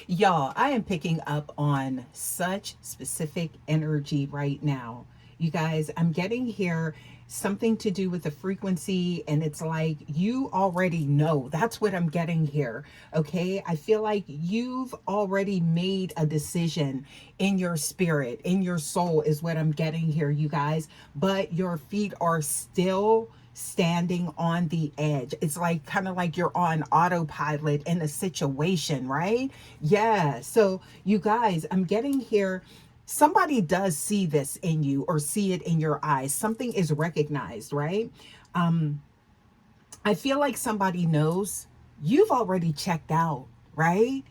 Y'all, I am picking up on such specific energy right now. You guys, I'm getting here something to do with the frequency, and it's like you already know. That's what I'm getting here. Okay. I feel like you've already made a decision in your spirit, in your soul, is what I'm getting here, you guys. But your feet are still standing on the edge. It's like kind of like you're on autopilot in a situation, right? Yeah. So, you guys, I'm getting here. Somebody does see this in you or see it in your eyes. Something is recognized, right? Um, I feel like somebody knows you've already checked out, right?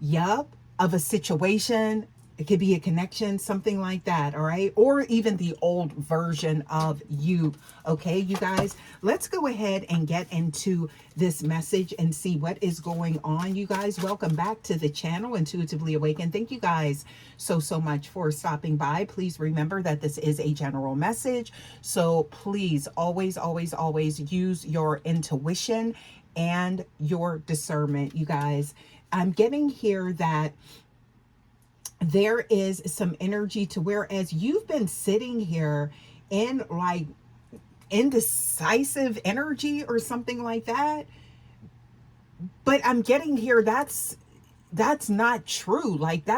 Yup, of a situation. It could be a connection, something like that, all right? Or even the old version of you, okay, you guys? Let's go ahead and get into this message and see what is going on, you guys. Welcome back to the channel, Intuitively Awakened. Thank you guys so much for stopping by. Please remember that this is a general message, so please always use your intuition and your discernment, you guys. I'm getting here that there is some energy to whereas you've been sitting here in like indecisive energy or something like that, but I'm getting here that's not true. Like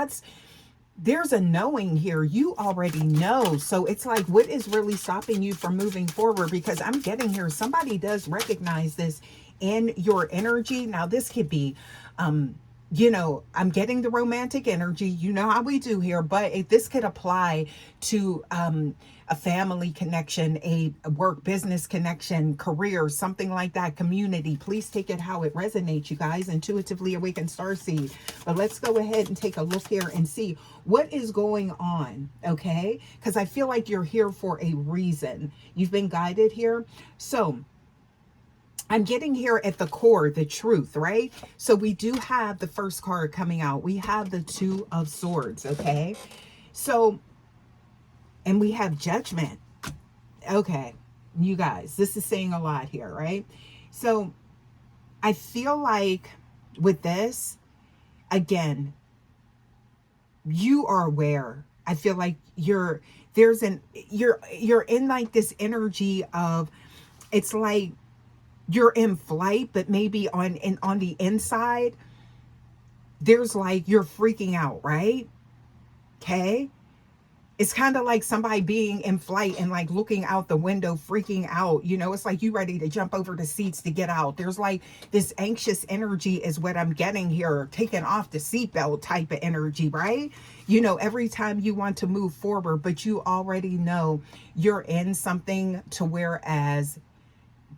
there's a knowing here. You already know. So it's like, what is really stopping you from moving forward? Because I'm getting here, somebody does recognize this in your energy. Now, this could be, I'm getting the romantic energy. You know how we do here, but this could apply to a family connection, a work business connection, career, something like that, community. Please take it how it resonates, you guys. Intuitively Awakened Starseed. But let's go ahead and take a look here and see what is going on, okay? Because I feel like you're here for a reason. You've been guided here. So I'm getting here at the core, the truth, right? So we do have the first card coming out. We have the Two of Swords, okay? So, and we have Judgment. Okay, you guys, this is saying a lot here, right? So I feel like with this, again, you are aware. I feel like you're in like this energy of, it's like you're in flight, but maybe on the inside, there's like you're freaking out, right? Okay. It's kind of like somebody being in flight and like looking out the window, freaking out. It's like you ready to jump over the seats to get out. There's like this anxious energy is what I'm getting here, taking off the seatbelt type of energy, right? Every time you want to move forward, but you already know you're in something to whereas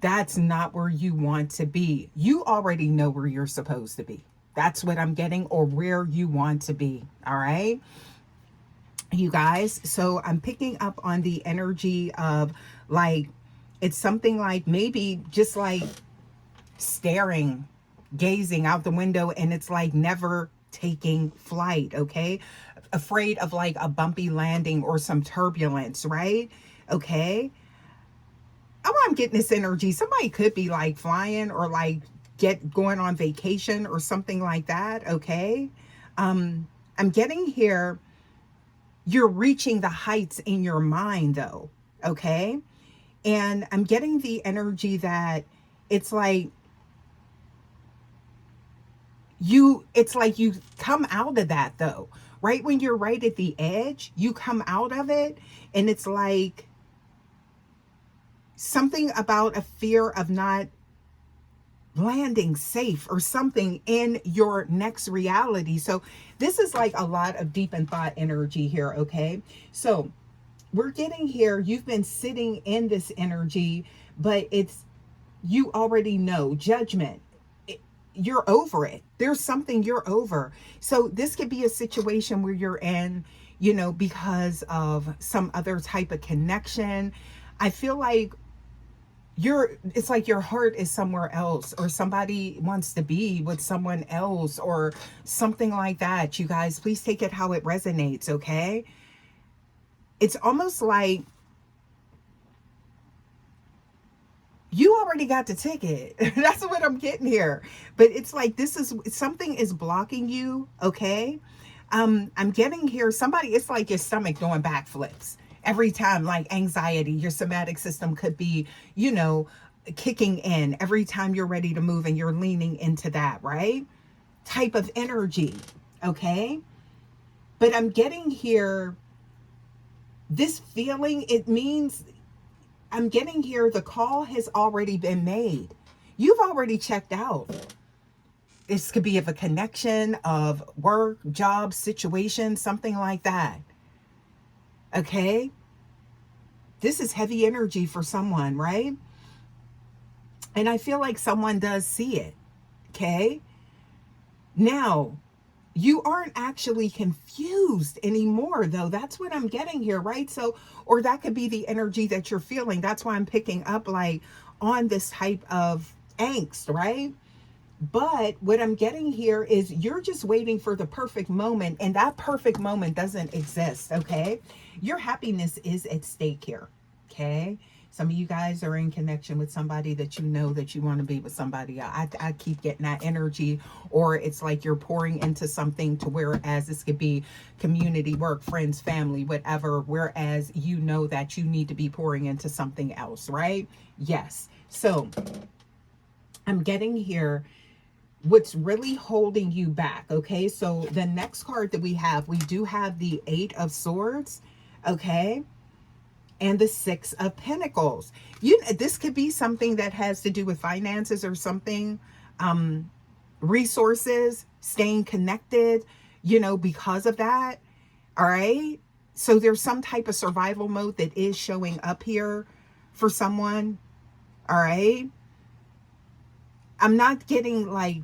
that's not where you want to be. You already know where you're supposed to be. That's what I'm getting, or where you want to be. All right, you guys. So I'm picking up on the energy of like, it's something like maybe just like staring, gazing out the window, and it's like never taking flight. Okay. Afraid of like a bumpy landing or some turbulence, right? Okay. Oh, I'm getting this energy. Somebody could be like flying or like going on vacation or something like that. Okay. I'm getting here. You're reaching the heights in your mind though. Okay. And I'm getting the energy that it's like it's like you come out of that though. Right when you're right at the edge, you come out of it, and it's like something about a fear of not landing safe or something in your next reality. So this is like a lot of deep and thought energy here, okay? So we're getting here, you've been sitting in this energy, but it's, you already know, judgment. You're over it. There's something you're over. So this could be a situation where you're in, because of some other type of connection. I feel like it's like your heart is somewhere else, or somebody wants to be with someone else or something like that. You guys, please take it how it resonates, okay? It's almost like You already got the ticket. That's what I'm getting here. But it's like this is something is blocking you, okay? I'm getting here somebody, it's like your stomach doing backflips every time, like anxiety, your somatic system could be, you know, kicking in every time you're ready to move and you're leaning into that, right? Type of energy, okay? But I'm getting here this feeling, it means I'm getting here the call has already been made. You've already checked out. This could be of a connection of work, job, situation, something like that. Okay? This is heavy energy for someone, right? And I feel like someone does see it. Okay? Now, you aren't actually confused anymore, though. That's what I'm getting here, right? So, or that could be the energy that you're feeling. That's why I'm picking up like on this type of angst, right? But what I'm getting here is you're just waiting for the perfect moment, and that perfect moment doesn't exist, okay? Your happiness is at stake here, okay? Some of you guys are in connection with somebody that you know that you want to be with somebody. I keep getting that energy, or it's like you're pouring into something to whereas this could be community, work, friends, family, whatever, whereas you know that you need to be pouring into something else, right? Yes. So I'm getting here what's really holding you back. Okay, so the next card that we do have the Eight of Swords, okay, and the Six of Pentacles. This could be something that has to do with finances or something, resources, staying connected, because of that. All right, so there's some type of survival mode that is showing up here for someone. All right, I'm not getting like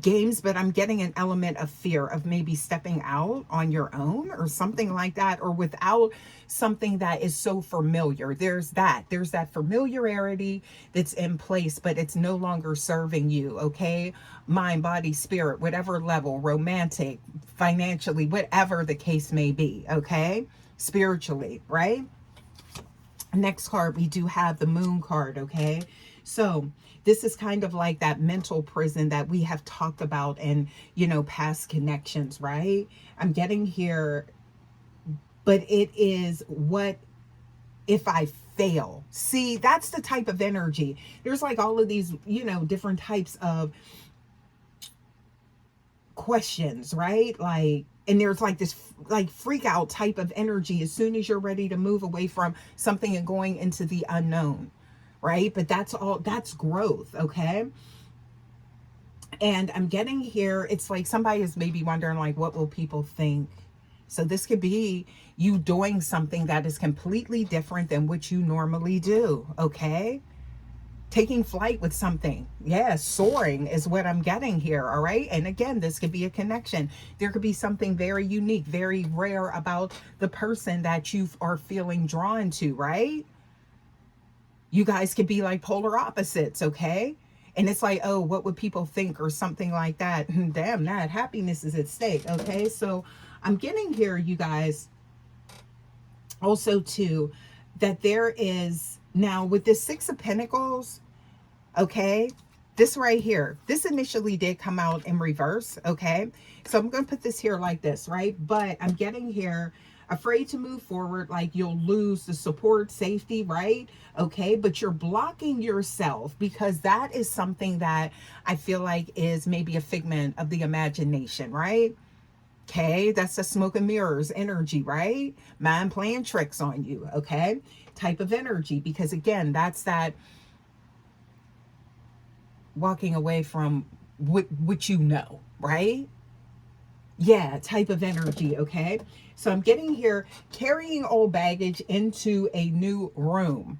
games, but I'm getting an element of fear of maybe stepping out on your own or something like that, or without something that is so familiar. There's that familiarity that's in place, but it's no longer serving you, okay? Mind, body, spirit, whatever level, romantic, financially, whatever the case may be, okay? Spiritually, right? Next card, we do have the Moon card, okay? So this is kind of like that mental prison that we have talked about and, past connections, right? I'm getting here, but it is what if I fail? See, that's the type of energy. There's like all of these, different types of questions, right? Like, and there's like this like freak out type of energy as soon as you're ready to move away from something and going into the unknown, right? But that's growth, okay? And I'm getting here, it's like somebody is maybe wondering like, what will people think? So this could be you doing something that is completely different than what you normally do, okay? Taking flight with something. Yeah, soaring is what I'm getting here, all right? And again, this could be a connection. There could be something very unique, very rare about the person that you are feeling drawn to, right? You guys could be like polar opposites, okay? And it's like, oh, what would people think or something like that? Damn, that happiness is at stake, okay? So I'm getting here, you guys, also too, that there is now with this Six of Pentacles, okay, this right here, this initially did come out in reverse, okay? So I'm going to put this here like this, right? But I'm getting here, afraid to move forward, like you'll lose the support, safety, right? Okay, but you're blocking yourself because that is something that I feel like is maybe a figment of the imagination, right? Okay, that's the smoke and mirrors energy, right? Mind playing tricks on you, okay? Type of energy, because again, that's that walking away from what you know, right? Yeah, type of energy, okay? So I'm getting here, carrying old baggage into a new room.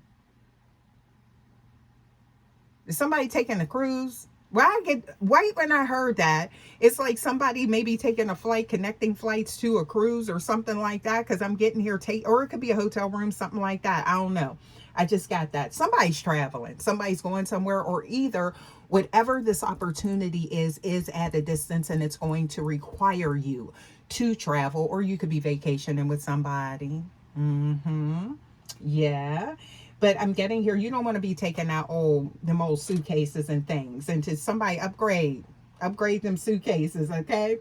Is somebody taking a cruise? Well, I get right when I heard that, it's like somebody maybe taking a flight, connecting flights to a cruise or something like that. Because I'm getting here, or it could be a hotel room, something like that. I don't know. I just got that. Somebody's traveling. Somebody's going somewhere, or either whatever this opportunity is at a distance, and it's going to require you to travel, or you could be vacationing with somebody. Yeah. But I'm getting here, you don't want to be taking out them old suitcases and things, and to somebody upgrade them suitcases, okay?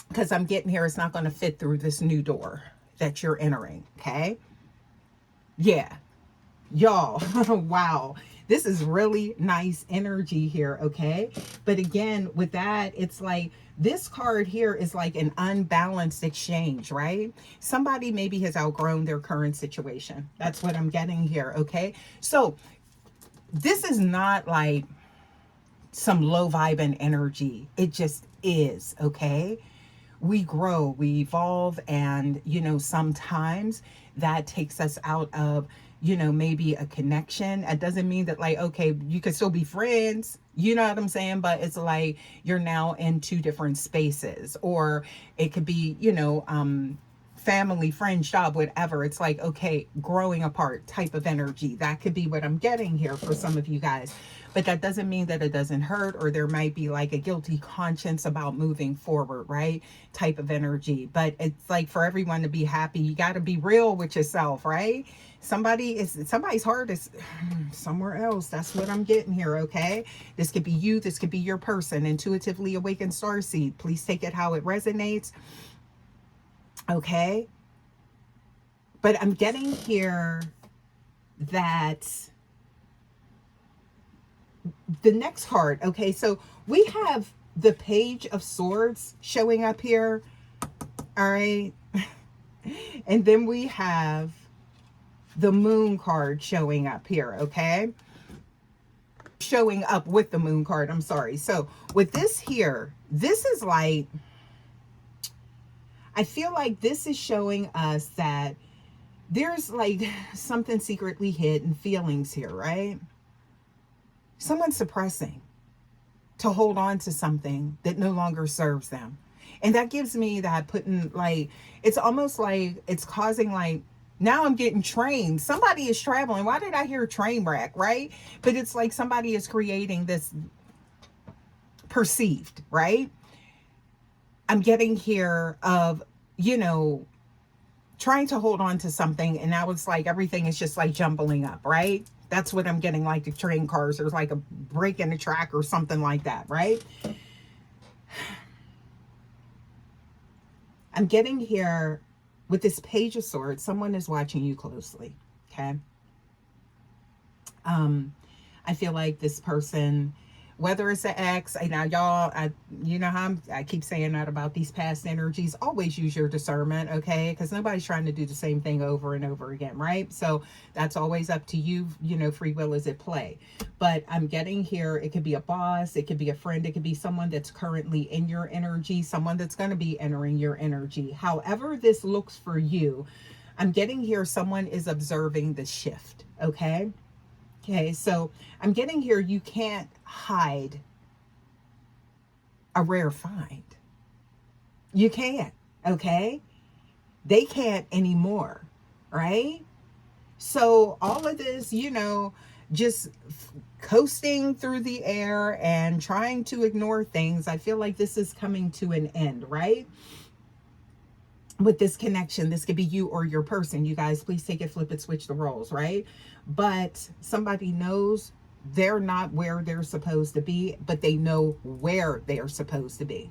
Because I'm getting here, it's not going to fit through this new door that you're entering, okay? Yeah, y'all. Wow, this is really nice energy here, okay? But again, with that, it's like this card here is like an unbalanced exchange, right? Somebody maybe has outgrown their current situation. That's what I'm getting here, okay? So this is not like some low vibing energy. It just is, okay? We grow, we evolve, and sometimes that takes us out of maybe a connection. It doesn't mean that, like, okay, you could still be friends, you know what I'm saying, but it's like you're now in two different spaces. Or it could be family, friends, job, whatever. It's like, okay, growing apart type of energy. That could be what I'm getting here for some of you guys. But that doesn't mean that it doesn't hurt, or there might be like a guilty conscience about moving forward, right? Type of energy. But it's like, for everyone to be happy, you got to be real with yourself, right? Somebody's heart is somewhere else. That's what I'm getting here, okay? This could be you. This could be your person. Intuitively awakened starseed. Please take it how it resonates. Okay? But I'm getting here that the next card, okay, so we have the Page of Swords showing up here, all right? And then we have the Moon card showing up here, okay? Showing up with the Moon card, I'm sorry. So with this here, this is like, I feel like this is showing us that there's like something secretly hidden feelings here, right? Someone's suppressing to hold on to something that no longer serves them. And that gives me that putting, like, it's almost like it's causing, like, now I'm getting trained. Somebody is traveling. Why did I hear train wreck, right? But it's like somebody is creating this perceived, right? I'm getting here of, trying to hold on to something, and now it's like everything is just like jumbling up, right? That's what I'm getting, like the train cars. There's like a break in the track or something like that, right? I'm getting here with this Page of Swords. Someone is watching you closely, okay? I feel like this person, whether it's an ex, now y'all, you know how I keep saying that about these past energies. Always use your discernment, okay? Because nobody's trying to do the same thing over and over again, right? So that's always up to you. Free will is at play. But I'm getting here, it could be a boss, it could be a friend, it could be someone that's currently in your energy, someone that's going to be entering your energy. However this looks for you, I'm getting here, someone is observing the shift, okay? Okay, so I'm getting here, you can't hide a rare find. You can't, okay? They can't anymore, right? So all of this, just coasting through the air and trying to ignore things, I feel like this is coming to an end, right? With this connection, this could be you or your person. You guys, please take it, flip it, switch the roles, right? But somebody knows they're not where they're supposed to be, but they know where they are supposed to be,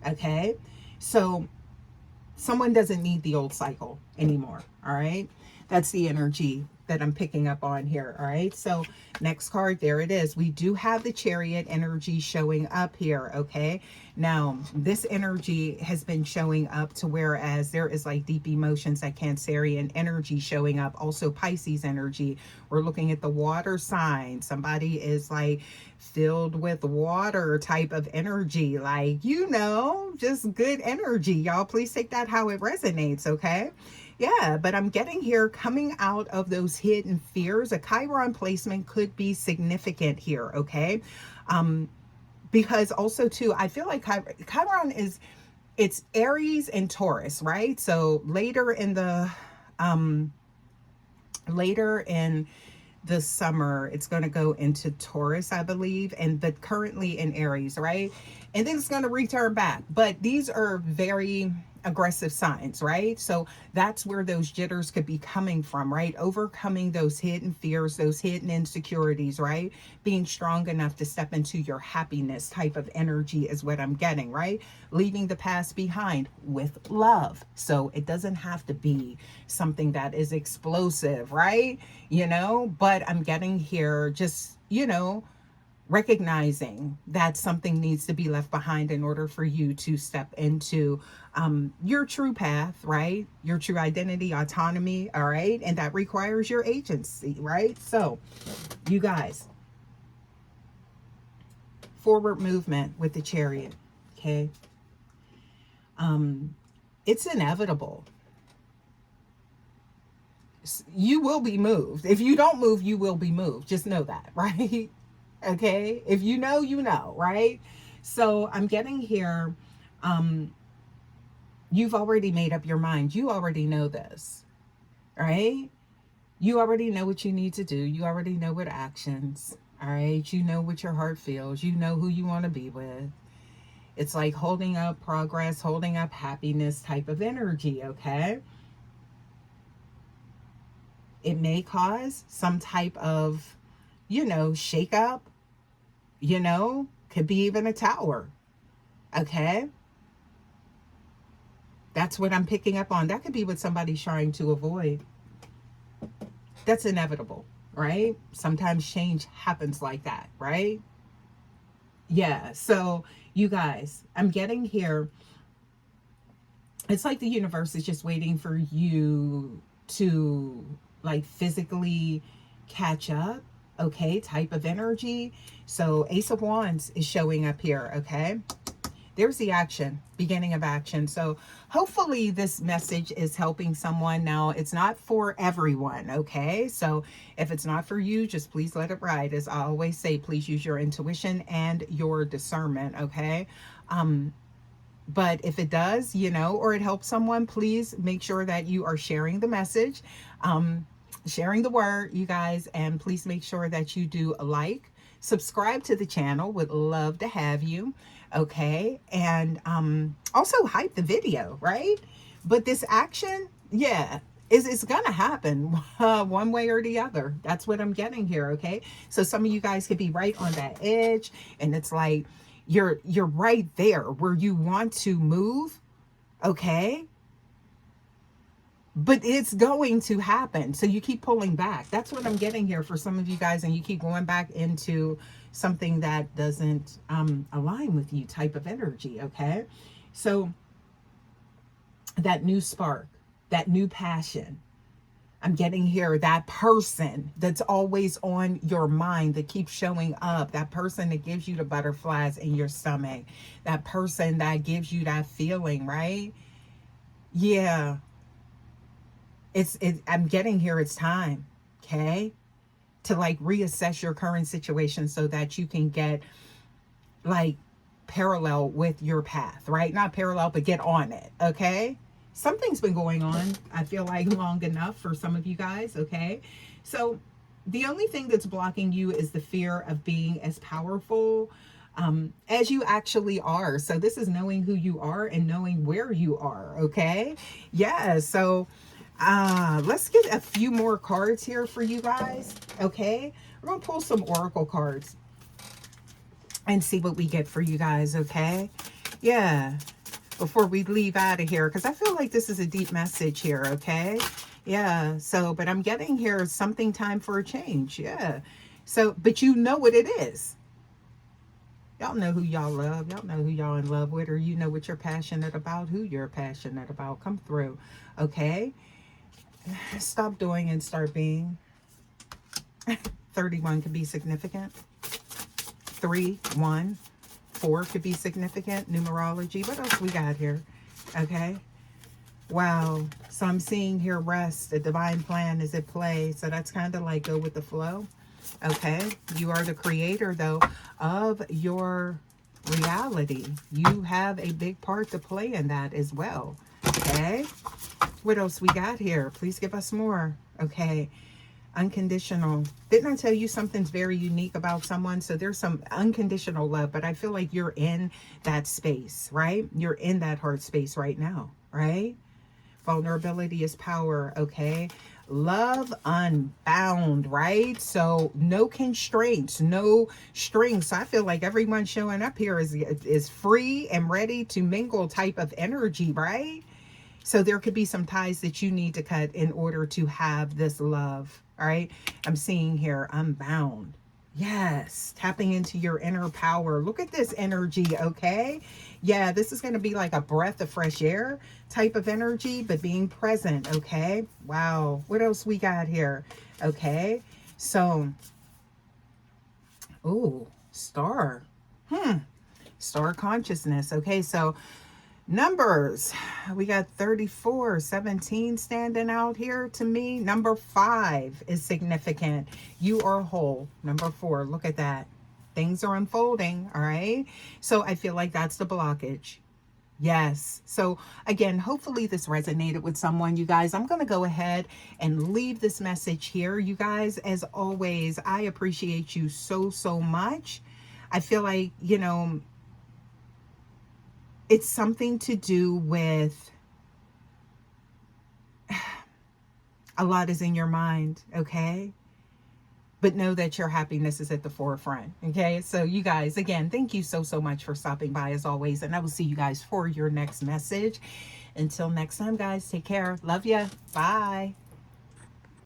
okay? So someone doesn't need the old cycle anymore, all right? That's the energy that I'm picking up on here, all right? So next card, there it is. We do have the Chariot energy showing up here, okay? Now, this energy has been showing up to whereas there is like deep emotions, that Cancerian energy showing up. Also Pisces energy. We're looking at the water sign. Somebody is like filled with water type of energy. Like, just good energy. Y'all, please take that how it resonates, okay? Yeah, but I'm getting here, coming out of those hidden fears. A Chiron placement could be significant here, okay? Because also too, I feel like Chiron it's Aries and Taurus, right? So later in the summer, it's going to go into Taurus, I believe, but currently in Aries, right? And then it's going to return back. But these are very aggressive signs, right? So that's where those jitters could be coming from, right? Overcoming those hidden fears, those hidden insecurities, right? Being strong enough to step into your happiness type of energy is what I'm getting, right? Leaving the past behind with love. So it doesn't have to be something that is explosive, right? But I'm getting here just, recognizing that something needs to be left behind in order for you to step into your true path, right? Your true identity, autonomy, all right? And that requires your agency, right? So, you guys, forward movement with the Chariot, okay? It's inevitable. You will be moved. If you don't move, you will be moved. Just know that, right? Okay, if you know, right? So I'm getting here, you've already made up your mind. You already know this, right? You already know what you need to do. You already know what actions, all right? You know what your heart feels. You know who you want to be with. It's like holding up progress, holding up happiness type of energy, okay? It may cause some type of, shake up, could be even a tower. Okay. That's what I'm picking up on. That could be what somebody's trying to avoid. That's inevitable, right? Sometimes change happens like that, right? Yeah. So, you guys, I'm getting here. It's like the universe is just waiting for you to, like, physically catch up, okay, type of energy. So Ace of Wands is showing up here, okay? There's the action, beginning of action. So hopefully this message is helping someone. Now, it's not for everyone, okay? So if it's not for you, just please let it ride. As I always say, please use your intuition and your discernment, okay? But if it does, or it helps someone, please make sure that you are sharing the message, sharing the word, you guys, and please make sure that you do a like, subscribe to the channel. Would love to have you, okay? And also hype the video, right? But this action, yeah, it's gonna happen one way or the other. That's what I'm getting here, okay? So some of you guys could be right on that edge, and it's like you're right there where you want to move, okay? But it's going to happen. So you keep pulling back. That's what I'm getting here for some of you guys. And you keep going back into something that doesn't align with you type of energy. Okay. So that new spark, that new passion, I'm getting here, that person that's always on your mind, that keeps showing up, that person that gives you the butterflies in your stomach, that person that gives you that feeling, right? Yeah. I'm getting here, it's time, okay, to like reassess your current situation so that you can get like parallel with your path, right? Not parallel, but get on it, okay? Something's been going on, I feel like, long enough for some of you guys, okay? So the only thing that's blocking you is the fear of being as powerful as you actually are. So this is knowing who you are and knowing where you are, okay? Yeah, so let's get a few more cards here for you guys, okay? We're going to pull some oracle cards and see what we get for you guys, okay? Yeah, before we leave out of here, because I feel like this is a deep message here, okay? Yeah, so, but I'm getting here something time for a change, yeah. So, but you know what it is. Y'all know who y'all love. Y'all know who y'all in love with, or you know what you're passionate about, who you're passionate about. Come through, okay? Stop doing and start being. 31 could be significant. 3, 1, 4 could be significant. Numerology. What else we got here? Okay. Wow. So I'm seeing here rest. The divine plan is at play. So that's kind of like go with the flow. Okay. You are the creator, though, of your reality. You have a big part to play in that as well. Okay. What else we got here? Please give us more. Okay. Unconditional. Didn't I tell you something's very unique about someone? So there's some unconditional love, but I feel like you're in that space, right? You're in that heart space right now. right? Vulnerability is power, okay? Love unbound, right? So no constraints, no strings. So I feel like everyone showing up here is free and ready to mingle type of energy, right? So there could be some ties that you need to cut in order to have this love, all right? I'm seeing here, unbound. Yes, tapping into your inner power. Look at this energy, okay? Yeah, this is going to be like a breath of fresh air type of energy, but being present, okay? Wow. What else we got here? Okay. So, ooh, star. Star consciousness. Okay, so numbers, we got 34, 17 standing out here to me. Number 5 is significant. You are whole. Number 4, look at that. Things are unfolding, all right? So I feel like that's the blockage. Yes. So again, hopefully this resonated with someone, you guys. I'm going to go ahead and leave this message here. You guys, as always, I appreciate you so, so much. I feel like, it's something to do with a lot is in your mind, okay? But know that your happiness is at the forefront, okay? So you guys, again, thank you so, so much for stopping by as always. And I will see you guys for your next message. Until next time, guys, take care. Love ya. Bye.